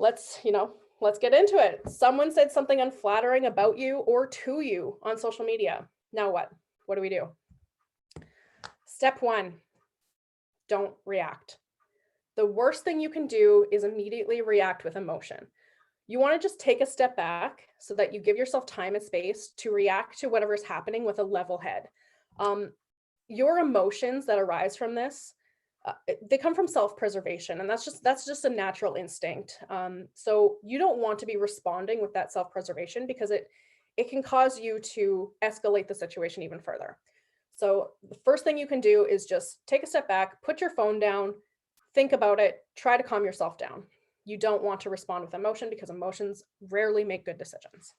let's get into it. Someone said something unflattering about you or to you on social media. Now what? What do we do? Step one, don't react. The worst thing you can do is immediately react with emotion. You want to just take a step back so that you give yourself time and space to react to whatever is happening with a level head. Your emotions that arise from this, they come from self-preservation, and that's just a natural instinct. So you don't want to be responding with that self-preservation because it can cause you to escalate the situation even further. So the first thing you can do is just take a step back, put your phone down, think about it, try to calm yourself down. You don't want to respond with emotion because emotions rarely make good decisions.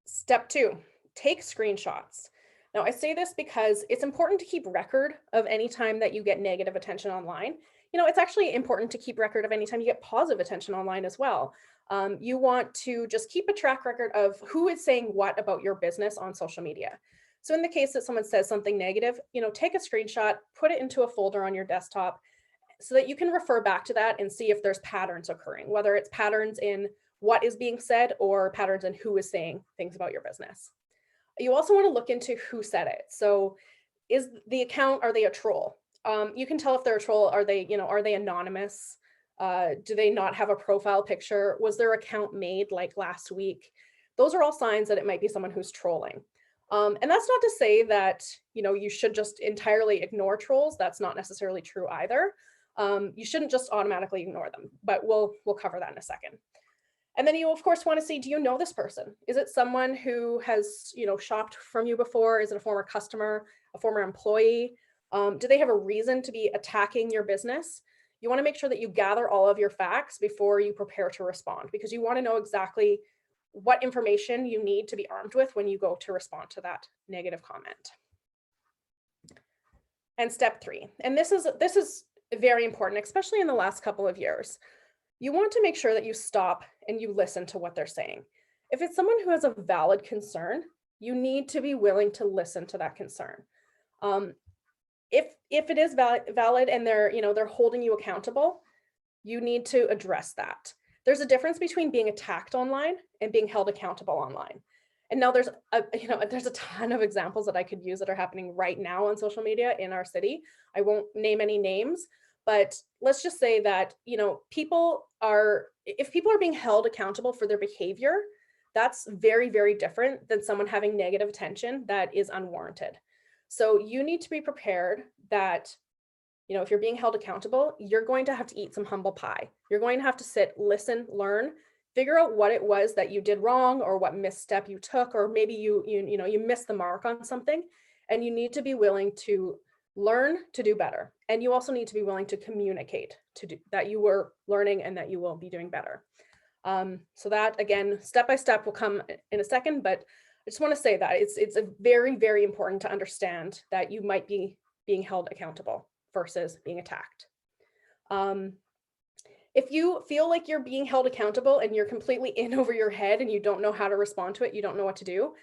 Step two, take screenshots. Now, I say this because it's important to keep record of any time that you get negative attention online. It's actually important to keep record of any time you get positive attention online as well. You want to just keep a track record of who is saying what about your business on social media. So in the case that someone says something negative, take a screenshot, put it into a folder on your desktop so that you can refer back to that and see if there's patterns occurring, whether it's patterns in what is being said or patterns in who is saying things about your business. You also want to look into who said it. So is the account, are they a troll? You can tell if they're a troll. Are they anonymous? Do they not have a profile picture? Was their account made like last week? Those are all signs that it might be someone who's trolling. And that's not to say that, you should just entirely ignore trolls. That's not necessarily true either. You shouldn't just automatically ignore them, but we'll cover that in a second. And then you of course want to see, do you know this person? Is it someone who has, shopped from you before? Is it a former customer, a former employee? Do they have a reason to be attacking your business? You want to make sure that you gather all of your facts before you prepare to respond, because you want to know exactly what information you need to be armed with when you go to respond to that negative comment. And step three, and this is very important, especially in the last couple of years. You want to make sure that you stop and you listen to what they're saying. If it's someone who has a valid concern, you need to be willing to listen to that concern. If it is valid and they're holding you accountable, you need to address that. There's a difference between being attacked online and being held accountable online. And now there's a ton of examples that I could use that are happening right now on social media in our city. I won't name any names, but let's just say that, if people are being held accountable for their behavior, that's very, very different than someone having negative attention that is unwarranted. So you need to be prepared that, if you're being held accountable, you're going to have to eat some humble pie. You're going to have to sit, listen, learn, figure out what it was that you did wrong or what misstep you took, or maybe you missed the mark on something, and you need to be willing to learn to do better. And you also need to be willing to communicate that you were learning and that you will be doing better. So that, again, step by step will come in a second, but I just want to say that it's a very, very important to understand that you might be being held accountable versus being attacked. If you feel like you're being held accountable and you're completely in over your head and you don't know how to respond to it, you don't know what to do,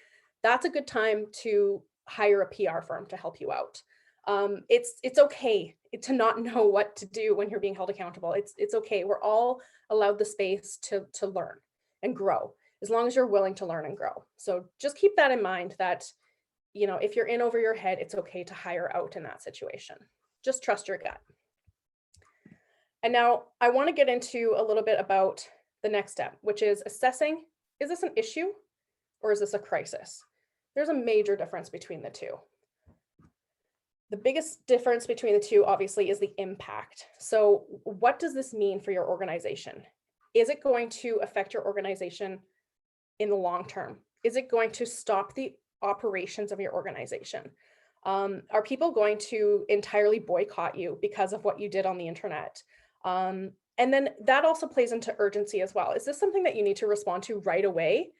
that's a good time to hire a PR firm to help you out. It's okay to not know what to do when you're being held accountable. It's okay. We're all allowed the space to learn and grow, as long as you're willing to learn and grow. So just keep that in mind that, if you're in over your head, it's okay to hire out in that situation. Just trust your gut. And now I want to get into a little bit about the next step, which is assessing, is this an issue or is this a crisis? There's a major difference between the two. The biggest difference between the two, obviously, is the impact. So what does this mean for your organization? Is it going to affect your organization in the long term? Is it going to stop the operations of your organization? Are people going to entirely boycott you because of what you did on the internet? And then that also plays into urgency as well. Is this something that you need to respond to right away?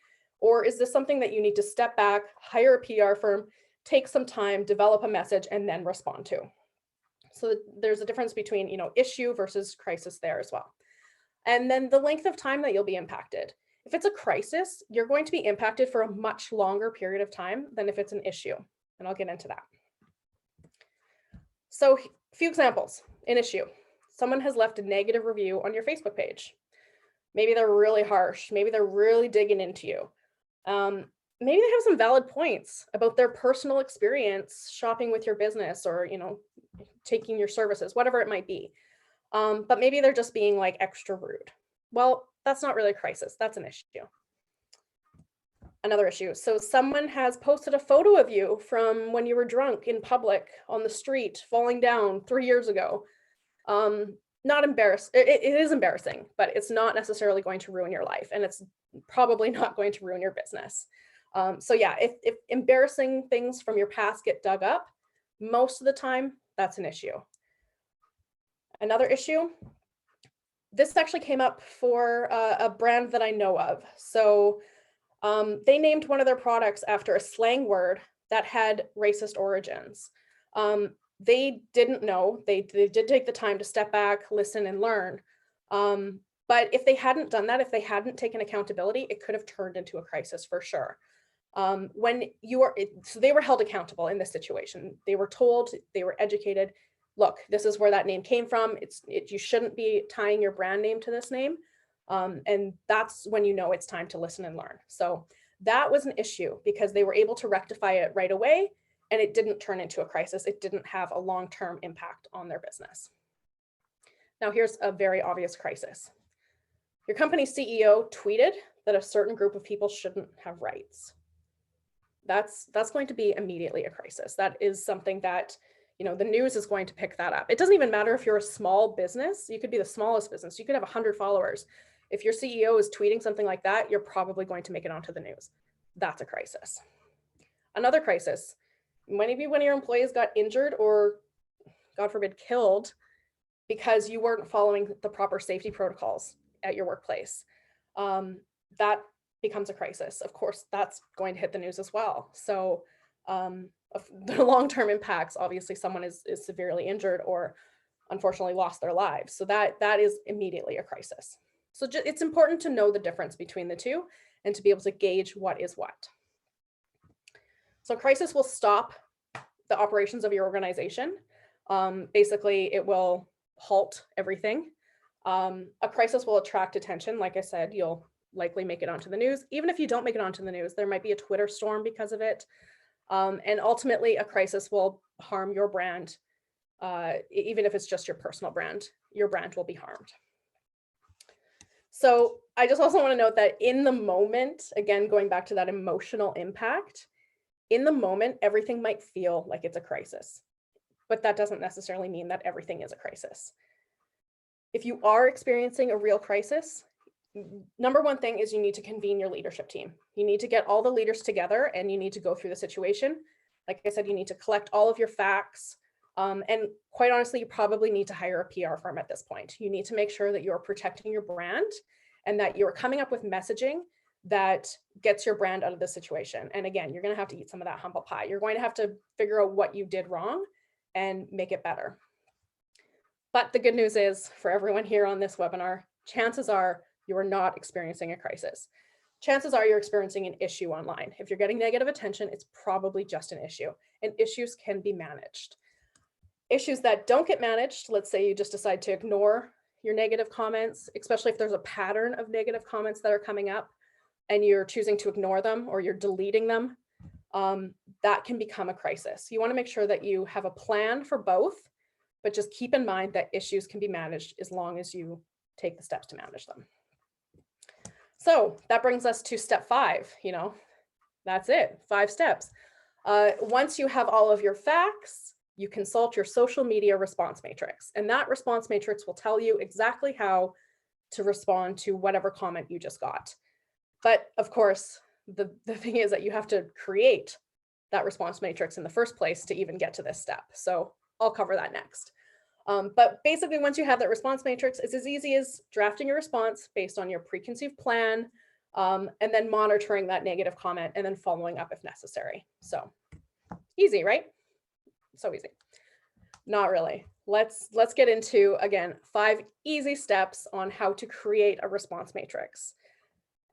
Or is this something that you need to step back, hire a PR firm, take some time, develop a message, and then respond to? So there's a difference between, issue versus crisis there as well. And then the length of time that you'll be impacted. If it's a crisis, you're going to be impacted for a much longer period of time than if it's an issue. And I'll get into that. So a few examples. An issue. someone has left a negative review on your Facebook page. Maybe they're really harsh. Maybe they're really digging into you. Maybe they have some valid points about their personal experience shopping with your business or, taking your services, whatever it might be. But maybe they're just being like extra rude. Well, that's not really a crisis. That's an issue. Another issue. So someone has posted a photo of you from when you were drunk in public on the street, falling down 3 years ago. Not embarrassed. It is embarrassing, but it's not necessarily going to ruin your life, and it's probably not going to ruin your business. So yeah, if embarrassing things from your past get dug up, most of the time, that's an issue. Another issue, this actually came up for a brand that I know of. So they named one of their products after a slang word that had racist origins. They didn't know. They did take the time to step back, listen, and learn. But if they hadn't done that, if they hadn't taken accountability, it could have turned into a crisis for sure. So they were held accountable in this situation. They were told, they were educated. Look, this is where that name came from. You shouldn't be tying your brand name to this name. And that's when you know it's time to listen and learn. So that was an issue because they were able to rectify it right away, and it didn't turn into a crisis. It didn't have a long-term impact on their business. Now here's a very obvious crisis. Your company's CEO tweeted that a certain group of people shouldn't have rights. That's going to be immediately a crisis. That is something that, the news is going to pick that up. It doesn't even matter if you're a small business. You could be the smallest business. You could have 100 followers. If your CEO is tweeting something like that, you're probably going to make it onto the news. That's a crisis. Another crisis, maybe one of your employees got injured or, God forbid, killed because you weren't following the proper safety protocols at your workplace. That becomes a crisis. Of course, that's going to hit the news as well. So the long-term impacts, obviously someone is severely injured or unfortunately lost their lives. So that is immediately a crisis. So it's important to know the difference between the two and to be able to gauge what is what. So crisis will stop the operations of your organization. Basically, it will halt everything. A crisis will attract attention. Like I said, you'll likely make it onto the news. Even if you don't make it onto the news, there might be a Twitter storm because of it. And ultimately, a crisis will harm your brand. Even if it's just your personal brand, your brand will be harmed. So I just also want to note that in the moment, again, going back to that emotional impact, in the moment, everything might feel like it's a crisis, but that doesn't necessarily mean that everything is a crisis. If you are experiencing a real crisis, number one thing is you need to convene your leadership team. You need to get all the leaders together and you need to go through the situation. Like I said, you need to collect all of your facts. And quite honestly, you probably need to hire a PR firm at this point. You need to make sure that you're protecting your brand and that you're coming up with messaging that gets your brand out of the situation. And again, you're going to have to eat some of that humble pie. You're going to have to figure out what you did wrong and make it better. But the good news is for everyone here on this webinar, chances are you are not experiencing a crisis. Chances are you're experiencing an issue online. If you're getting negative attention, it's probably just an issue, and issues can be managed. Issues that don't get managed, let's say you just decide to ignore your negative comments, especially if there's a pattern of negative comments that are coming up and you're choosing to ignore them or you're deleting them, that can become a crisis. You want to make sure that you have a plan for both, but just keep in mind that issues can be managed as long as you take the steps to manage them. So that brings us to step 5, that's it, 5 steps. Once you have all of your facts, you consult your social media response matrix, and that response matrix will tell you exactly how to respond to whatever comment you just got. But of course, the thing is that you have to create that response matrix in the first place to even get to this step. So I'll cover that next. But basically, once you have that response matrix, it's as easy as drafting a response based on your preconceived plan, and then monitoring that negative comment and then following up if necessary. So easy, right? So easy. Not really. Let's get into, again, 5 easy steps on how to create a response matrix.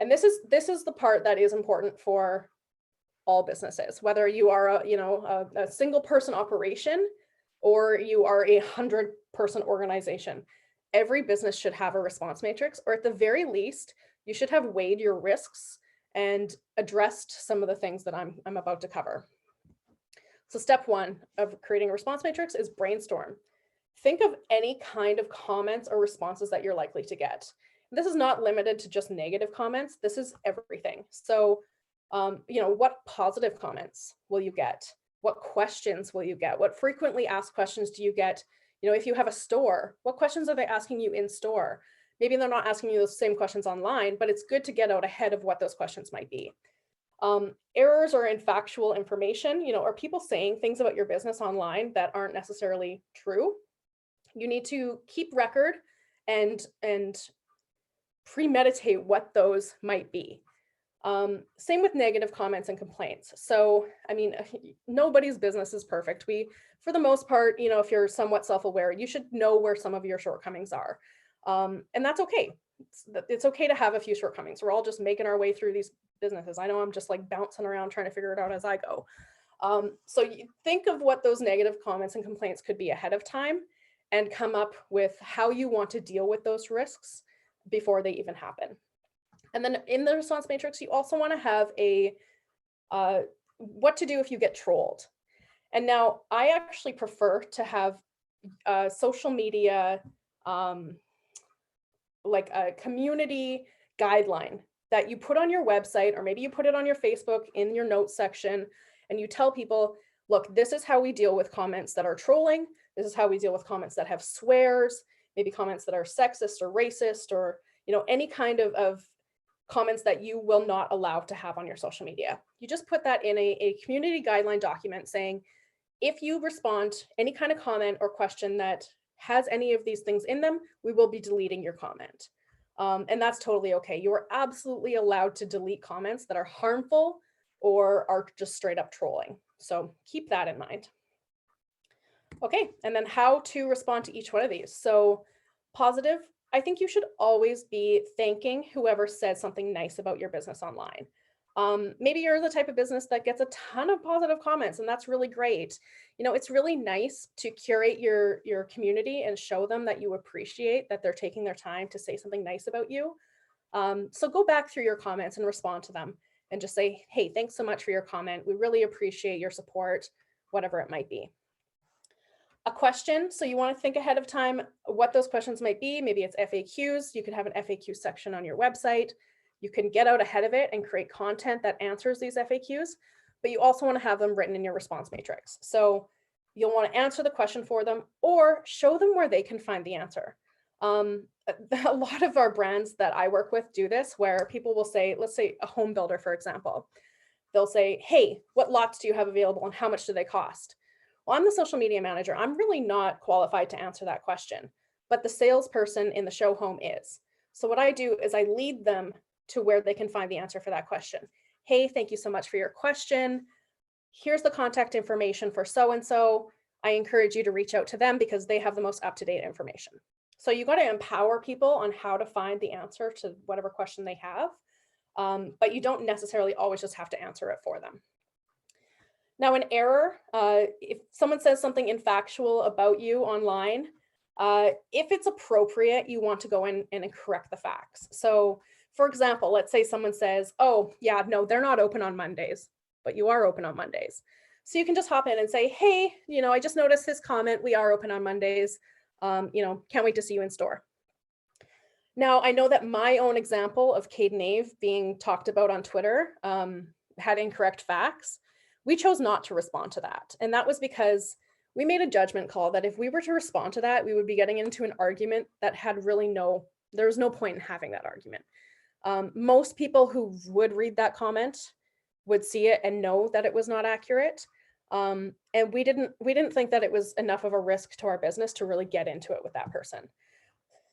And this is the part that is important for all businesses, whether you are a single person operation or you are a 100-person organization. every business should have a response matrix, or at the very least, you should have weighed your risks and addressed some of the things that I'm about to cover. So step one of creating a response matrix is brainstorm. Think of any kind of comments or responses that you're likely to get. This is not limited to just negative comments. This is everything. So, what positive comments will you get? What questions will you get? What frequently asked questions do you get? If you have a store, what questions are they asking you in store? Maybe they're not asking you those same questions online, but it's good to get out ahead of what those questions might be. Errors or in factual information, are people saying things about your business online that aren't necessarily true? You need to keep record and premeditate what those might be. Same with negative comments and complaints. So, nobody's business is perfect. For the most part, if you're somewhat self-aware, you should know where some of your shortcomings are. And that's okay. It's okay to have a few shortcomings. We're all just making our way through these businesses. I know I'm just like bouncing around trying to figure it out as I go. So you think of what those negative comments and complaints could be ahead of time and come up with how you want to deal with those risks before they even happen. And then in the response matrix, you also want to have a what to do if you get trolled. And now I actually prefer to have social media, like a community guideline that you put on your website, or maybe you put it on your Facebook in your notes section, and you tell people, look, this is how we deal with comments that are trolling. This is how we deal with comments that have swears, maybe comments that are sexist or racist, or any kind of comments that you will not allow to have on your social media. You just put that in a community guideline document saying, if you respond any kind of comment or question that has any of these things in them, we will be deleting your comment. And that's totally okay. You are absolutely allowed to delete comments that are harmful or are just straight up trolling. So keep that in mind. Okay, and then how to respond to each one of these. So positive, I think you should always be thanking whoever said something nice about your business online. Maybe you're the type of business that gets a ton of positive comments, and that's really great. It's really nice to curate your community and show them that you appreciate that they're taking their time to say something nice about you. So go back through your comments and respond to them and just say, hey, thanks so much for your comment. We really appreciate your support, whatever it might be. A question, so you want to think ahead of time what those questions might be. Maybe it's FAQs. You could have an FAQ section on your website. You can get out ahead of it and create content that answers these FAQs, but you also want to have them written in your response matrix. So you'll want to answer the question for them or show them where they can find the answer. A lot of our brands that I work with do this, where people will say, let's say a home builder, for example, they'll say, hey, what lots do you have available and how much do they cost? Well, I'm the social media manager. I'm really not qualified to answer that question, but the salesperson in the show home is. So what I do is I lead them to where they can find the answer for that question. Hey, thank you so much for your question. Here's the contact information for so-and-so. I encourage you to reach out to them because they have the most up-to-date information. So you got to empower people on how to find the answer to whatever question they have, but you don't necessarily always just have to answer it for them. Now, an error, if someone says something infactual about you online, if it's appropriate, you want to go in and correct the facts. So, for example, let's say someone says, oh, yeah, no, they're not open on Mondays, but you are open on Mondays. So you can just hop in and say, hey, I just noticed his comment. We are open on Mondays. Can't wait to see you in store. Now, I know that my own example of Cade and Ave being talked about on Twitter had incorrect facts. We chose not to respond to that. And that was because we made a judgment call that if we were to respond to that, we would be getting into an argument that had really there was no point in having that argument. Most people who would read that comment would see it and know that it was not accurate. And we didn't think that it was enough of a risk to our business to really get into it with that person.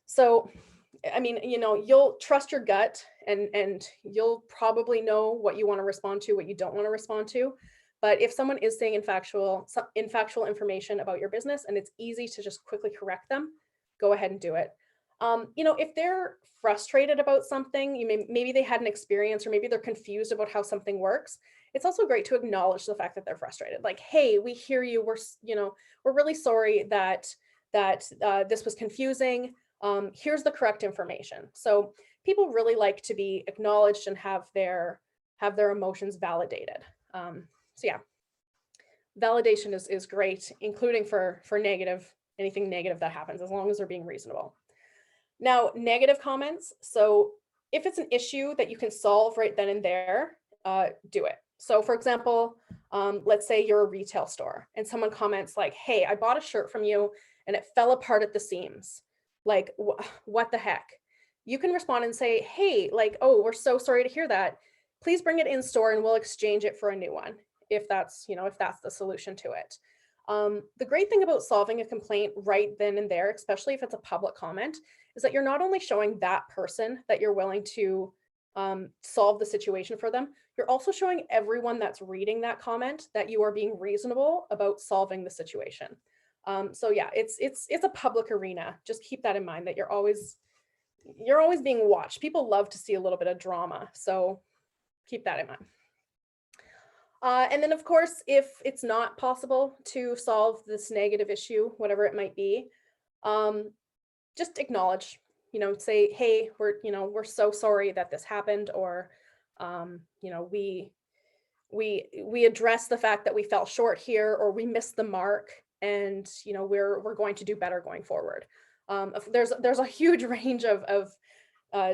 So, you'll trust your gut and you'll probably know what you want to respond to, what you don't want to respond to. But if someone is saying infactual information about your business and it's easy to just quickly correct them, go ahead and do it. If they're frustrated about something, maybe they had an experience or maybe they're confused about how something works. It's also great to acknowledge the fact that they're frustrated. Like, hey, we hear you. We're really sorry that this was confusing. Here's the correct information. So people really like to be acknowledged and have their emotions validated. So yeah, validation is great, including for anything negative that happens, as long as they're being reasonable. Now, negative comments. So if it's an issue that you can solve right then and there, do it. So for example, let's say you're a retail store and someone comments like, hey, I bought a shirt from you and it fell apart at the seams. Like, what the heck? You can respond and say, hey, like, oh, we're so sorry to hear that. Please bring it in store and we'll exchange it for a new one if that's, if that's the solution to it. The great thing about solving a complaint right then and there, especially if it's a public comment, is that you're not only showing that person that you're willing to solve the situation for them, you're also showing everyone that's reading that comment that you are being reasonable about solving the situation. So yeah, it's a public arena. Just keep that in mind, that you're always being watched. People love to see a little bit of drama, so keep that in mind. And then of course, if it's not possible to solve this negative issue, whatever it might be, just acknowledge, say, hey, we're so sorry that this happened, or, we address the fact that we fell short here, or we missed the mark, and, we're going to do better going forward. There's a huge range of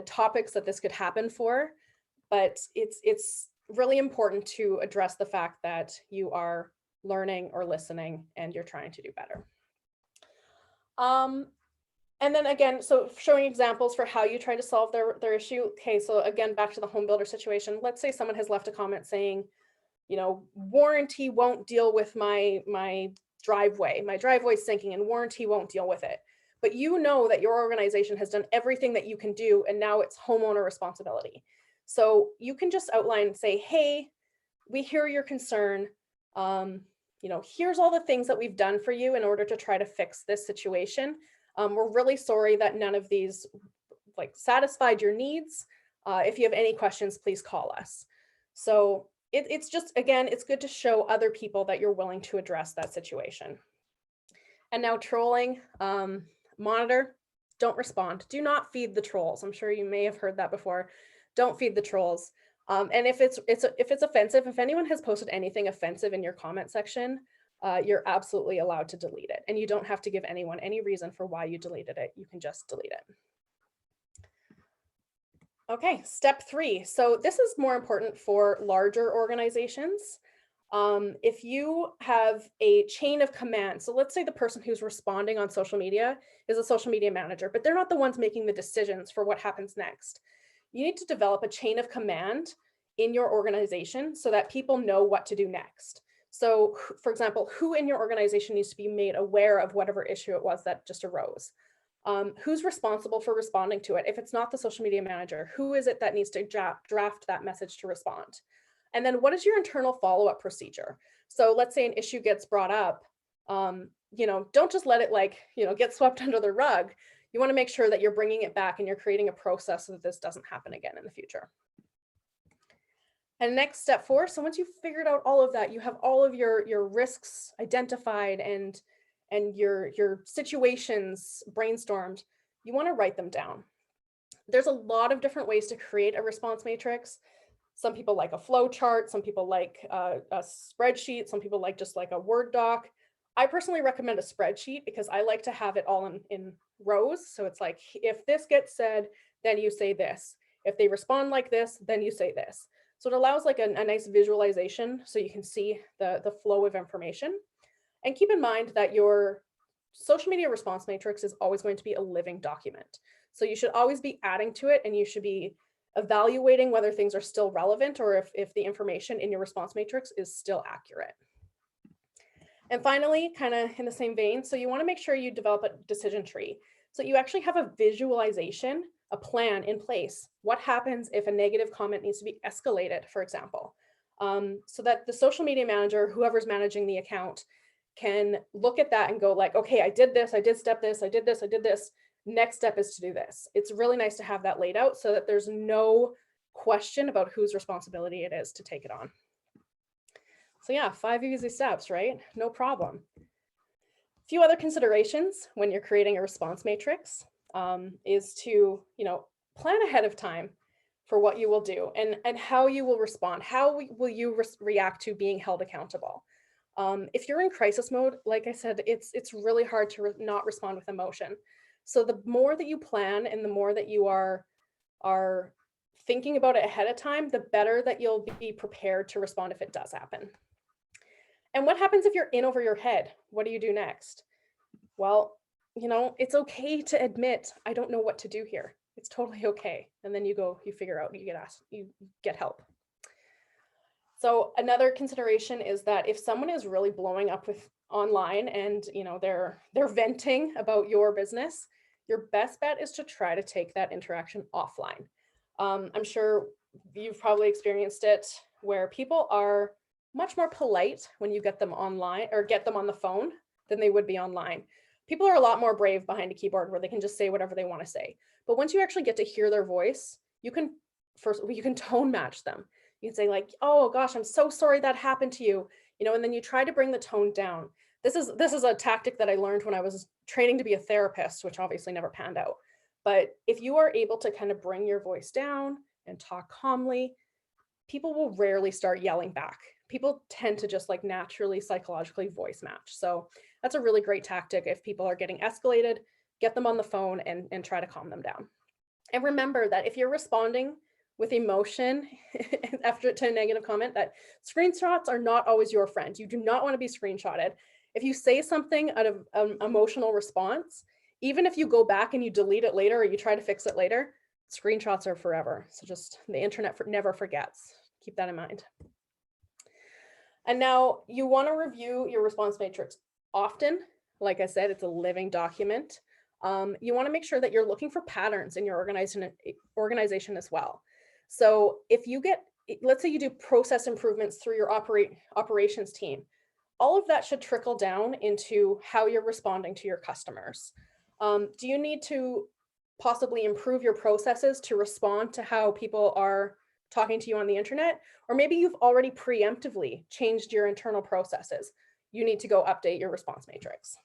topics that this could happen for, but it's really important to address the fact that you are learning or listening and you're trying to do better. And then again, so showing examples for how you try to solve their issue. Okay, so again, back to the home builder situation. Let's say someone has left a comment saying, warranty won't deal with my driveway. My driveway's sinking and warranty won't deal with it. But you know that your organization has done everything that you can do, and now it's homeowner responsibility. So you can just outline, say, hey, we hear your concern. Here's all the things that we've done for you in order to try to fix this situation. We're really sorry that none of these satisfied your needs. If you have any questions, please call us. So it's just, again, it's good to show other people that you're willing to address that situation. And now trolling, monitor, don't respond. Do not feed the trolls. I'm sure you may have heard that before. Don't feed the trolls. And if it's offensive, if anyone has posted anything offensive in your comment section, you're absolutely allowed to delete it. And you don't have to give anyone any reason for why you deleted it. You can just delete it. Okay, step 3. So this is more important for larger organizations. If you have a chain of command, so let's say the person who's responding on social media is a social media manager, but they're not the ones making the decisions for what happens next. You need to develop a chain of command in your organization so that people know what to do next. So for example, who in your organization needs to be made aware of whatever issue it was that just arose? Who's responsible for responding to it? If it's not the social media manager, who is it that needs to draft that message to respond? And then what is your internal follow-up procedure? So let's say an issue gets brought up, don't just let it get swept under the rug. You want to make sure that you're bringing it back and you're creating a process so that this doesn't happen again in the future. And next, step 4. So once you've figured out all of that, you have all of your risks identified and your situations brainstormed, you want to write them down. There's a lot of different ways to create a response matrix. Some people like a flow chart, some people like a spreadsheet, some people like just like a Word doc. I personally recommend a spreadsheet because I like to have it all in rows. So it's like, if this gets said, then you say this. If they respond like this, then you say this. So it allows like a nice visualization so you can see the flow of information. And keep in mind that your social media response matrix is always going to be a living document. So you should always be adding to it, and you should be evaluating whether things are still relevant or if the information in your response matrix is still accurate. And finally, kind of in the same vein, so you want to make sure you develop a decision tree. So you actually have a visualization, a plan in place. What happens if a negative comment needs to be escalated, for example, so that the social media manager, whoever's managing the account, can look at that and go like, okay, I did this, I did step this, I did this, I did this. Next step is to do this. It's really nice to have that laid out so that there's no question about whose responsibility it is to take it on. So yeah, 5 easy steps, right? No problem. A few other considerations when you're creating a response matrix. is to, plan ahead of time for what you will do and how you will respond. How will you react to being held accountable? If you're in crisis mode, like I said, it's really hard to not respond with emotion. So the more that you plan and the more that you are thinking about it ahead of time, the better that you'll be prepared to respond if it does happen. And what happens if you're in over your head? What do you do next? Well, it's okay to admit, I don't know what to do here. It's totally okay. And then you figure out, you get asked, you get help. So another consideration is that if someone is really blowing up with online and they're venting about your business, your best bet is to try to take that interaction offline. I'm sure you've probably experienced it where people are much more polite when you get them online or get them on the phone than they would be online. People are a lot more brave behind a keyboard where they can just say whatever they want to say. But once you actually get to hear their voice, you can tone match them. You can say like, "Oh gosh, I'm so sorry that happened to you," and then you try to bring the tone down. This is a tactic that I learned when I was training to be a therapist, which obviously never panned out. But if you are able to kind of bring your voice down and talk calmly, people will rarely start yelling back. People tend to just like naturally psychologically voice match. So that's a really great tactic. If people are getting escalated, get them on the phone and try to calm them down. And remember that if you're responding with emotion after to a negative comment, that screenshots are not always your friend. You do not want to be screenshotted. If you say something out of an emotional response, even if you go back and you delete it later or you try to fix it later, screenshots are forever. So just the internet never forgets. Keep that in mind. And now you want to review your response matrix often. Like I said, it's a living document. You want to make sure that you're looking for patterns in your organization as well. So if you let's say you do process improvements through your operations team, all of that should trickle down into how you're responding to your customers. Do you need to possibly improve your processes to respond to how people are talking to you on the internet? Or maybe you've already preemptively changed your internal processes. You need to go update your response matrix.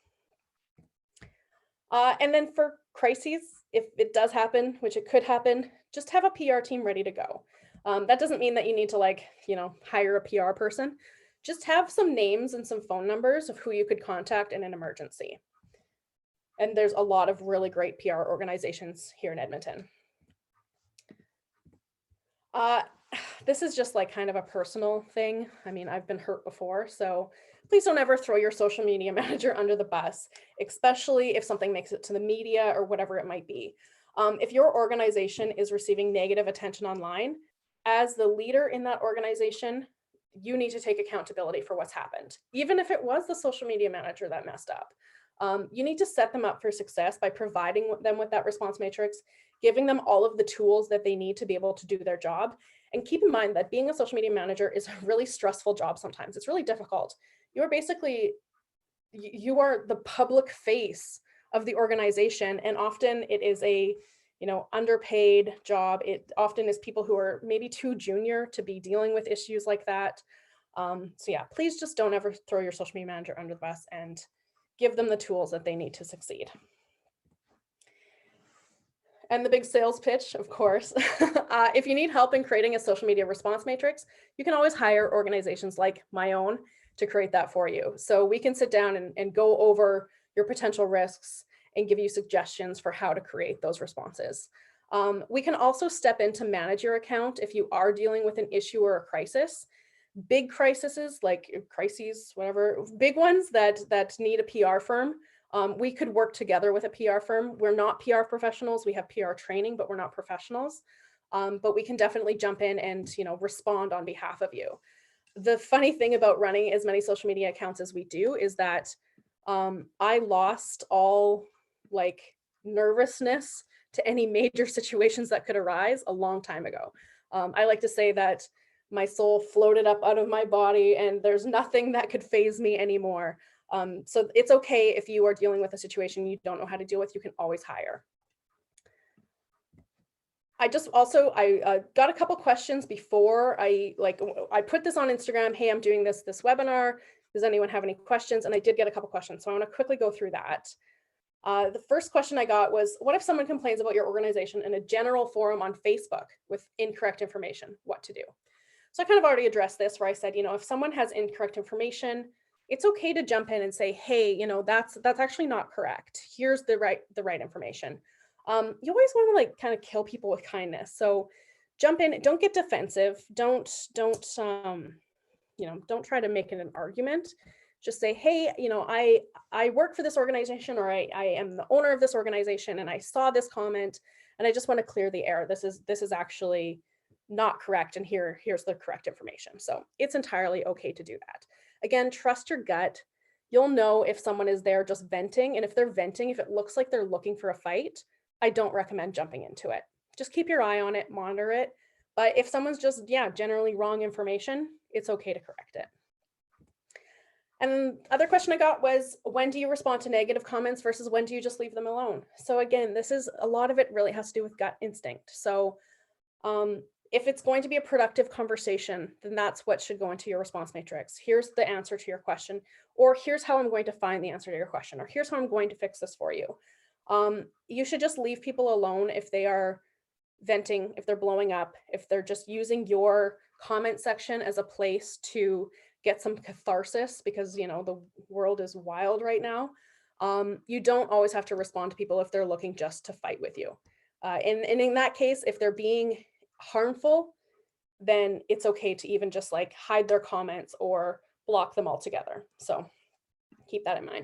And then for crises, if it does happen, which it could happen, just have a PR team ready to go. That doesn't mean that you need to hire a PR person. Just have some names and some phone numbers of who you could contact in an emergency. And there's a lot of really great PR organizations here in Edmonton. This is just like kind of a personal thing. I mean, I've been hurt before, so please don't ever throw your social media manager under the bus, especially if something makes it to the media or whatever it might be. If your organization is receiving negative attention online, as the leader in that organization, you need to take accountability for what's happened. Even if it was the social media manager that messed up, you need to set them up for success by providing them with that response matrix, giving them all of the tools that they need to be able to do their job. And keep in mind that being a social media manager is a really stressful job sometimes. It's really difficult. You are the public face of the organization, and often it is a underpaid job. It often is people who are maybe too junior to be dealing with issues like that. So yeah, please just don't ever throw your social media manager under the bus and give them the tools that they need to succeed. And the big sales pitch, of course, if you need help in creating a social media response matrix, you can always hire organizations like my own to create that for you. So we can sit down and go over your potential risks and give you suggestions for how to create those responses. We can also step in to manage your account if you are dealing with an issue or a crisis. Big crises, whatever, big ones that need a PR firm, we could work together with a PR firm. We're not PR professionals. We have PR training, but we're not professionals. But we can definitely jump in and respond on behalf of you. The funny thing about running as many social media accounts as we do is that I lost all nervousness to any major situations that could arise a long time ago. I like to say that my soul floated up out of my body and there's nothing that could faze me anymore. So it's okay if you are dealing with a situation you don't know how to deal with, you can always hire. I got a couple questions before I put this on Instagram. Hey, I'm doing this webinar. Does anyone have any questions? And I did get a couple questions. So I want to quickly go through that. The first question I got was, what if someone complains about your organization in a general forum on Facebook with incorrect information? What to do? So I kind of already addressed this where I said, if someone has incorrect information, it's okay to jump in and say, hey, that's actually not correct. Here's the right information. You always want to like kind of kill people with kindness. So jump in, don't get defensive. Don't try to make it an argument. Just say, hey, I work for this organization, or I am the owner of this organization, and I saw this comment, and I just want to clear the air. This is actually not correct, and here's the correct information. So it's entirely okay to do that. Again, trust your gut. You'll know if someone is there just venting, and if they're venting, if it looks like they're looking for a fight, I don't recommend jumping into it. Just keep your eye on it, monitor it. But if someone's just, generally wrong information, it's okay to correct it. And other question I got was, when do you respond to negative comments versus when do you just leave them alone? So again, a lot of it really has to do with gut instinct. So if it's going to be a productive conversation, then that's what should go into your response matrix. Here's the answer to your question, or here's how I'm going to find the answer to your question, or here's how I'm going to fix this for you. You should just leave people alone if they are venting, if they're blowing up, if they're just using your comment section as a place to get some catharsis because, the world is wild right now. You don't always have to respond to people if they're looking just to fight with you. And in that case, if they're being harmful, then it's okay to even just like hide their comments or block them altogether. So keep that in mind.